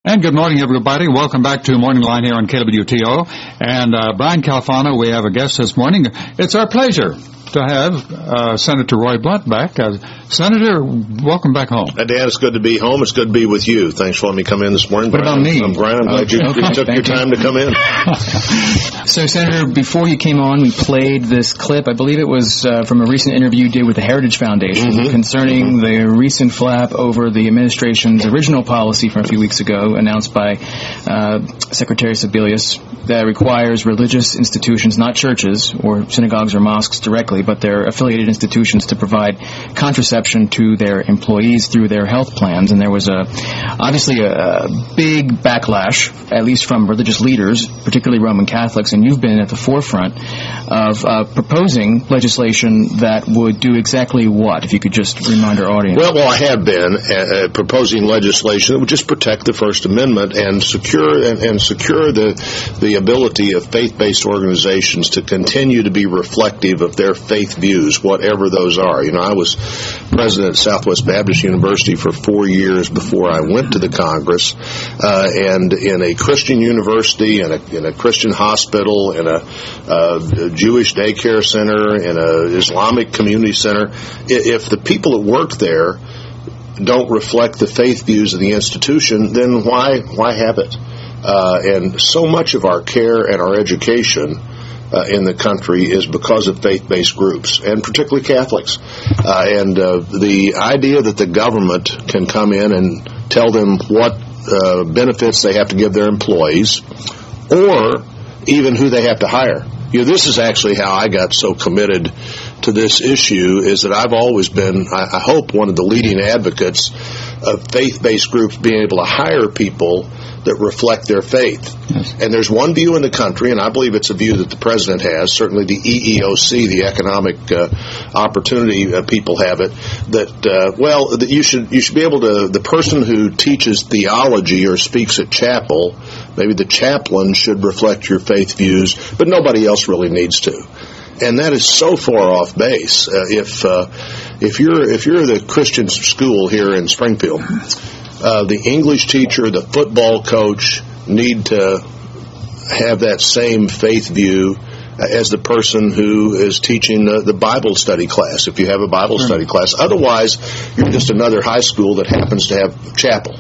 And good morning, everybody. Welcome back to Morning Line here on KWTO. And Brian Calfano, we have a guest this morning. It's our pleasure to have Senator Roy Blunt back. Senator, welcome back home. Dan, it's good to be home. It's good to be with you. Thanks for letting me come in this morning. What about me? I'm Brian. I'm glad you took your time to come in. So, Senator, before you came on, we played this clip. I believe it was from a recent interview you did with the Heritage Foundation concerning the recent flap over the administration's original policy from a few weeks ago, announced by Secretary Sebelius, that requires religious institutions, not churches or synagogues or mosques directly, but their affiliated institutions, to provide contraception to their employees through their health plans. And there was obviously a big backlash, at least from religious leaders, particularly Roman Catholics, and you've been at the forefront of proposing legislation that would do exactly what, if you could just remind our audience. Well, I have been proposing legislation that would just protect the First Amendment and secure the ability of faith-based organizations to continue to be reflective of their faith views, whatever those are. You know, I was president at Southwest Baptist University for 4 years before I went to the Congress, and in a Christian university, in a Christian hospital, in a Jewish daycare center, in an Islamic community center, if the people that work there don't reflect the faith views of the institution, then why have it? And so much of our care and our education in the country is because of faith-based groups, and particularly Catholics. And the idea that the government can come in and tell them what benefits they have to give their employees, or even who they have to hire. You know, this is actually how I got so committed to this issue, is that I've always been, I hope, one of the leading advocates of faith-based groups being able to hire people that reflect their faith. Yes. And there's one view in the country, and I believe it's a view that the president has, certainly the EEOC, the Economic Opportunity people have it, that you should be able to, the person who teaches theology or speaks at chapel, maybe the chaplain should reflect your faith views, but nobody else really needs to. And that is so far off base. If you're the Christian school here in Springfield, the English teacher, the football coach need to have that same faith view as the person who is teaching the Bible study class, if you have a Bible study class. Otherwise, you're just another high school that happens to have chapel,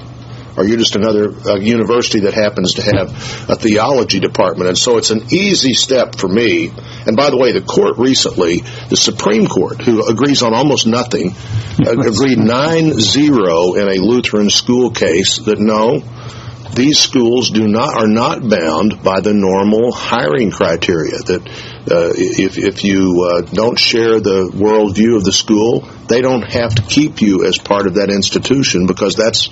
or you're just another university that happens to have a theology department. And so it's an easy step for me. And by the way, the court recently, the Supreme Court, who agrees on almost nothing, agreed 9-0 in a Lutheran school case that no, these schools are not bound by the normal hiring criteria. That if you don't share the worldview of the school, they don't have to keep you as part of that institution, because that's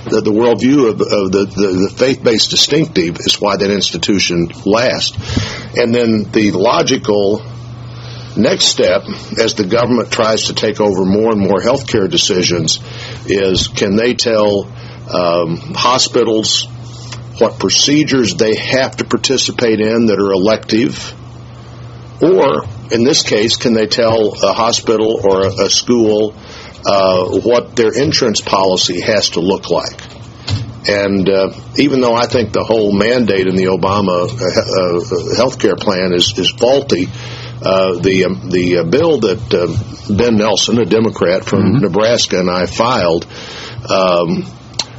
the worldview of the faith-based distinctive is why that institution lasts. And then the logical next step, as the government tries to take over more and more healthcare decisions, is can they tell hospitals what procedures they have to participate in that are elective, or in this case, can they tell a hospital or a school what their insurance policy has to look like? And even though I think the whole mandate in the Obama health care plan is faulty, the bill that Ben Nelson, a Democrat from Nebraska, and I filed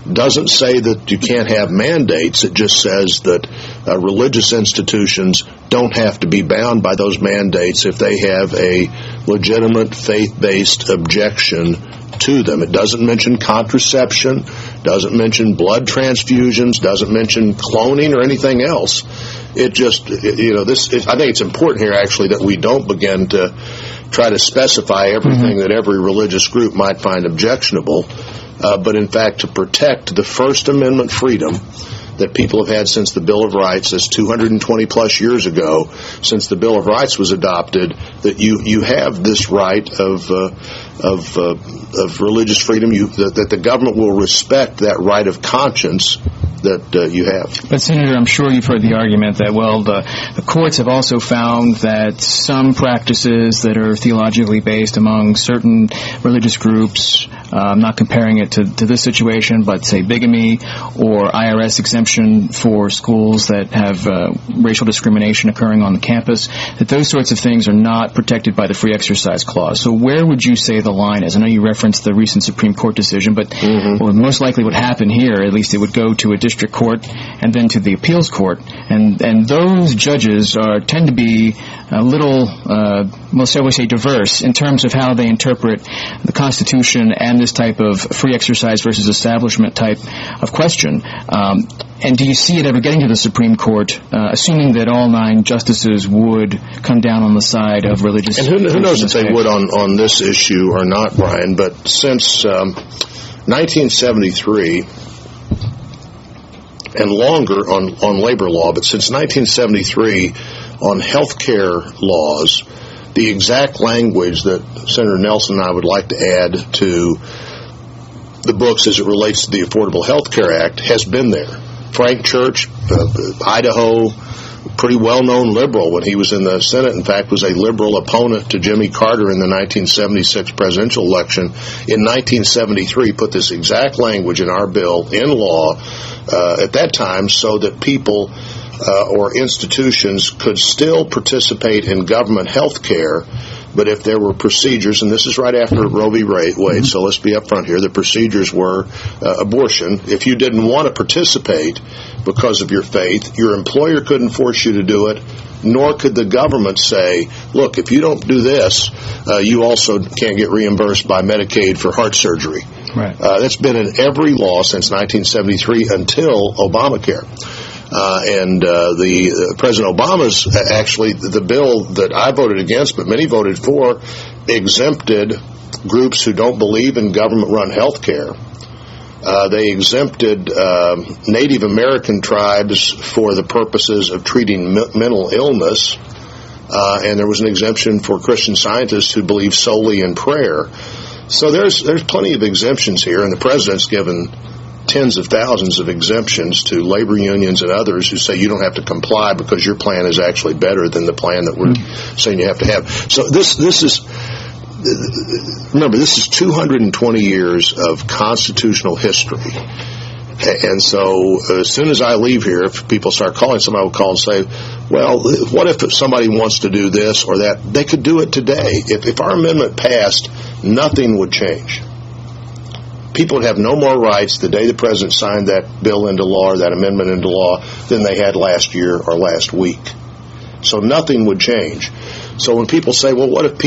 doesn't say that you can't have mandates. It just says that religious institutions don't have to be bound by those mandates if they have a legitimate faith-based objection to them. It doesn't mention contraception, doesn't mention blood transfusions, doesn't mention cloning or anything else. It just, I think it's important here actually that we don't begin to try to specify everything that every religious group might find objectionable, but in fact to protect the First Amendment freedom that people have had since the Bill of Rights, as 220 plus years ago, since the Bill of Rights was adopted, that you have this right of religious freedom, that the government will respect that right of conscience that you have. But Senator, I'm sure you've heard the argument that, well, the courts have also found that some practices that are theologically based among certain religious groups I'm not comparing it to this situation, but say bigamy or IRS exemption for schools that have racial discrimination occurring on the campus, that those sorts of things are not protected by the Free Exercise Clause. So where would you say the line is? I know you referenced the recent Supreme Court decision, but what most likely would happen here, at least it would go to a district court and then to the appeals court, and those judges tend to be a little, shall we say, diverse in terms of how they interpret the Constitution and this type of free exercise versus establishment type of question. And do you see it ever getting to the Supreme Court, assuming that all 9 justices would come down on the side of religious... And who knows if they would on this issue or not, Brian, but since 1973... and longer on labor law, but since 1973 on health care laws, the exact language that Senator Nelson and I would like to add to the books as it relates to the Affordable Health Care Act has been there. Frank Church, Idaho, pretty well-known liberal when he was in the Senate, in fact, was a liberal opponent to Jimmy Carter in the 1976 presidential election. In 1973, put this exact language in our bill, in law, at that time, so that people or institutions could still participate in government health care, but if there were procedures, and this is right after Roe v. Wade, so let's be up front here, the procedures were abortion. If you didn't want to participate because of your faith, your employer couldn't force you to do it, nor could the government say, look, if you don't do this, you also can't get reimbursed by Medicaid for heart surgery. Right. That's been in every law since 1973 until Obamacare. The President Obama's, actually, the bill that I voted against, but many voted for, exempted groups who don't believe in government-run health care. They exempted Native American tribes for the purposes of treating mental illness, and there was an exemption for Christian Scientists who believe solely in prayer. So there's plenty of exemptions here, and the President's given tens of thousands of exemptions to labor unions and others who say you don't have to comply because your plan is actually better than the plan that we're saying you have to have. So this is, remember, this is 220 years of constitutional history. And so as soon as I leave here, if people start calling, somebody will call and say, well, what if somebody wants to do this or that? They could do it today. If our amendment passed, nothing would change. People would have no more rights the day the President signed that bill into law or that amendment into law than they had last year or last week. So nothing would change. So when people say, well, what if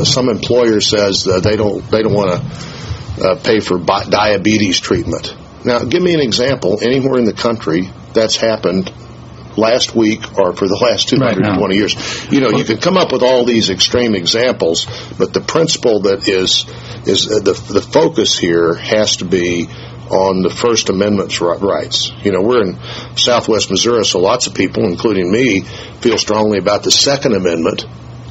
some employer says they don't want to pay for diabetes treatment? Now, give me an example anywhere in the country that's happened last week or for the last 220 years. You know, you can come up with all these extreme examples, but the principle that is the focus here has to be on the First Amendment's rights. You know, we're in southwest Missouri, so lots of people, including me, feel strongly about the Second Amendment,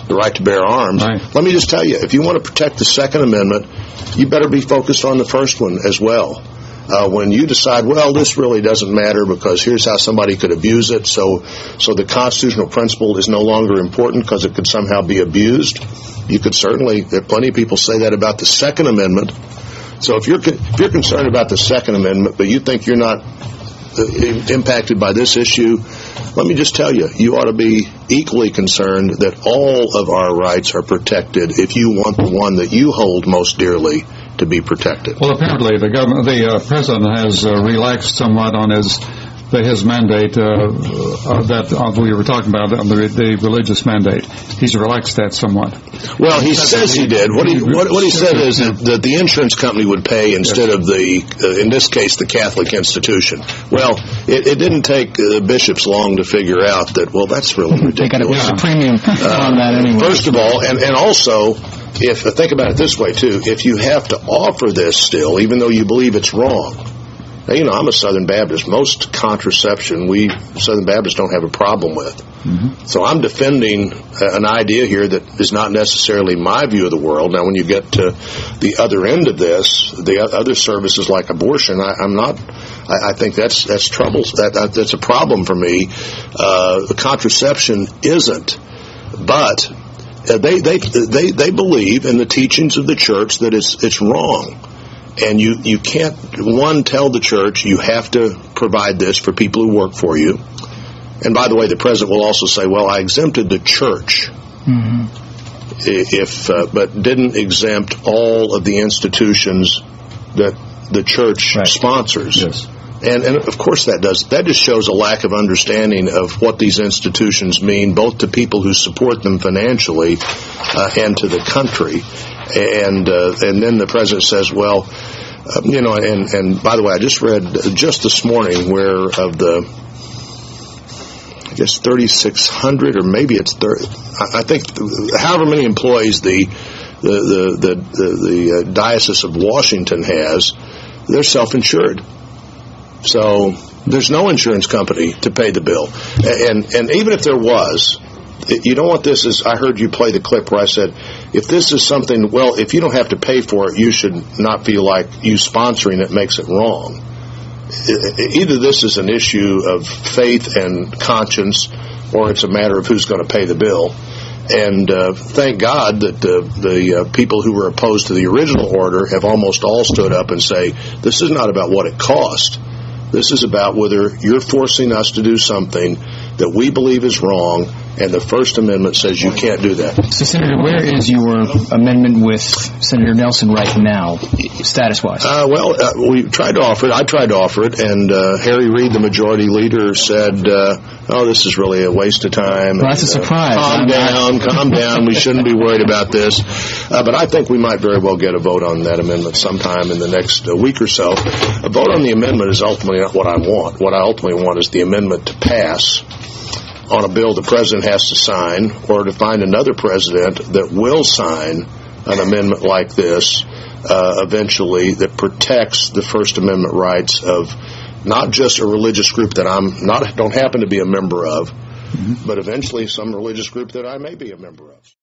the right to bear arms. Right. Let me just tell you, if you want to protect the Second Amendment, you better be focused on the first one as well. When you decide, well, this really doesn't matter because here's how somebody could abuse it, so the constitutional principle is no longer important because it could somehow be abused, you could certainly, there are plenty of people say that about the Second Amendment. So if you're concerned about the Second Amendment, but you think you're not impacted by this issue, let me just tell you, you ought to be equally concerned that all of our rights are protected if you want the one that you hold most dearly to be protected. Well, apparently the president has relaxed somewhat on his mandate that we were talking about, the religious mandate. He's relaxed that somewhat. Well, he says he did. What he said is that the insurance company would pay instead of in this case, the Catholic institution. Well, it didn't take bishops long to figure out that, well, that's really ridiculous. They got to put a premium on that anyway. First of all, and also, think about it this way, too, if you have to offer this still, even though you believe it's wrong. Now, you know, I'm a Southern Baptist. Most contraception, we Southern Baptists don't have a problem with. Mm-hmm. So I'm defending an idea here that is not necessarily my view of the world. Now, when you get to the other end of this, the other services like abortion, I think that's trouble. That's a problem for me. Contraception isn't, but they believe in the teachings of the church that it's wrong. And you can't, one, tell the church you have to provide this for people who work for you. And by the way, the president will also say, well, I exempted the church, but didn't exempt all of the institutions that the church sponsors. Yes. And of course that just shows a lack of understanding of what these institutions mean, both to people who support them financially and to the country. And then the president says, well, and by the way, I just read just this morning where of the, I guess 3,600 or maybe it's 30, I think however many employees the Diocese of Washington has, they're self-insured. So there's no insurance company to pay the bill. And even if there was, you don't want this as, I heard you play the clip where I said, if this is something, well, if you don't have to pay for it, you should not feel like you sponsoring it makes it wrong. Either this is an issue of faith and conscience, or it's a matter of who's going to pay the bill. And thank God that the people who were opposed to the original order have almost all stood up and say, this is not about what it cost. This is about whether you're forcing us to do something that we believe is wrong, and the First Amendment says you can't do that. So, Senator, where is your amendment with Senator Nelson right now, status-wise? We tried to offer it. I tried to offer it, and Harry Reid, the majority leader, said, this is really a waste of time. Well, that's a surprise. Calm down. We shouldn't be worried about this. But I think we might very well get a vote on that amendment sometime in the next week or so. A vote on the amendment is ultimately not what I want. What I ultimately want is the amendment to pass on a bill the president has to sign, or to find another president that will sign an amendment like this eventually, that protects the First Amendment rights of not just a religious group that don't happen to be a member of, but eventually some religious group that I may be a member of.